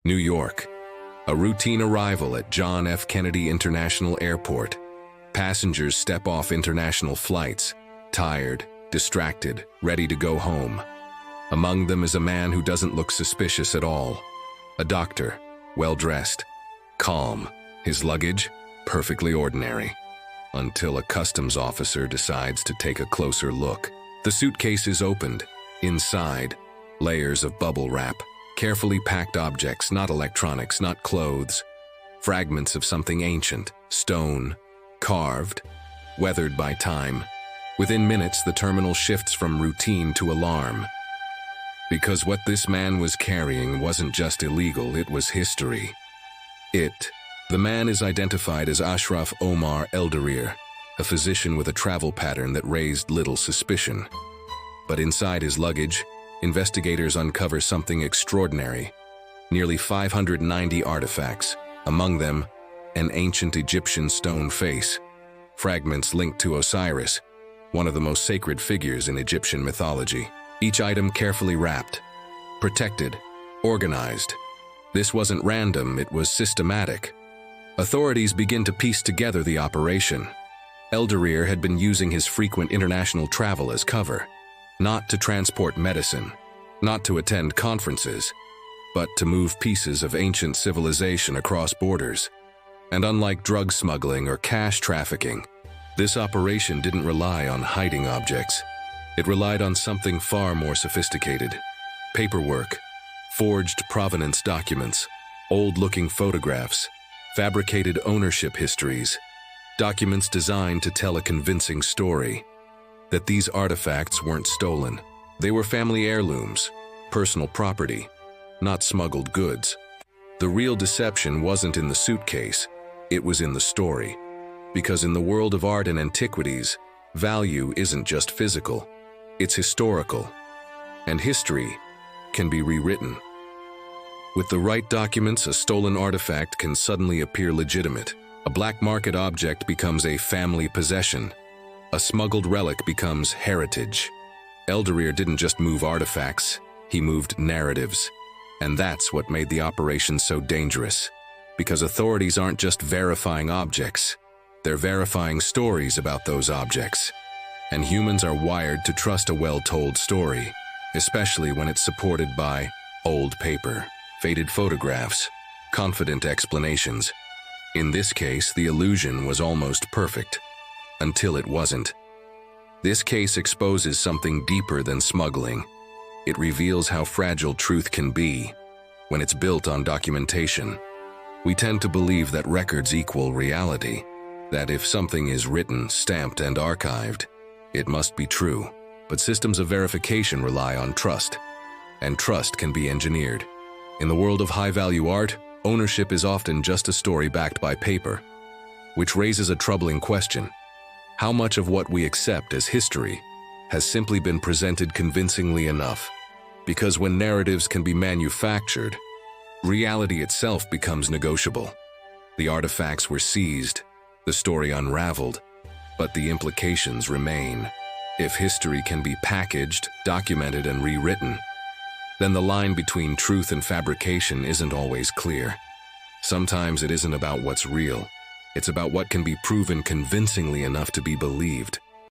New York. A routine arrival at John F. Kennedy International Airport. Passengers step off international flights, tired, distracted, ready to go home. Among them is a man who doesn't look suspicious at all. A doctor, well-dressed, calm. His luggage, perfectly ordinary. Until a customs officer decides to take a closer look. The suitcase is opened. Inside, layers of bubble wrap. Carefully packed objects, not electronics, not clothes. Fragments of something ancient, stone, carved, weathered by time. Within minutes, the terminal shifts from routine to alarm. Because what this man was carrying wasn't just illegal, it was history. The man is identified as Ashraf Omar Eldarir, a physician with a travel pattern that raised little suspicion. But inside his luggage, investigators uncover something extraordinary. Nearly 590 artifacts, among them, an ancient Egyptian stone face, fragments linked to Osiris, one of the most sacred figures in Egyptian mythology. Each item carefully wrapped, protected, organized. This wasn't random, it was systematic. Authorities begin to piece together the operation. Eldarir had been using his frequent international travel as cover. Not to transport medicine, not to attend conferences, but to move pieces of ancient civilization across borders. And unlike drug smuggling or cash trafficking, this operation didn't rely on hiding objects. It relied on something far more sophisticated. Paperwork, forged provenance documents, old-looking photographs, fabricated ownership histories, documents designed to tell a convincing story. That these artifacts weren't stolen. They were family heirlooms, personal property, not smuggled goods. The real deception wasn't in the suitcase, it was in the story. Because in the world of art and antiquities, value isn't just physical, it's historical. And history can be rewritten. With the right documents, a stolen artifact can suddenly appear legitimate. A black market object becomes a family possession. A smuggled relic becomes heritage. Eldarir didn't just move artifacts, he moved narratives. And that's what made the operation so dangerous. Because authorities aren't just verifying objects, they're verifying stories about those objects. And humans are wired to trust a well-told story, especially when it's supported by old paper, faded photographs, confident explanations. In this case, the illusion was almost perfect. Until it wasn't. This case exposes something deeper than smuggling. It reveals how fragile truth can be when it's built on documentation. We tend to believe that records equal reality, that if something is written, stamped, and archived, it must be true. But systems of verification rely on trust, and trust can be engineered. In the world of high-value art, ownership is often just a story backed by paper, which raises a troubling question. How much of what we accept as history has simply been presented convincingly enough? Because when narratives can be manufactured, reality itself becomes negotiable. The artifacts were seized, the story unraveled, but the implications remain. If history can be packaged, documented, and rewritten, then the line between truth and fabrication isn't always clear. Sometimes it isn't about what's real. It's about what can be proven convincingly enough to be believed.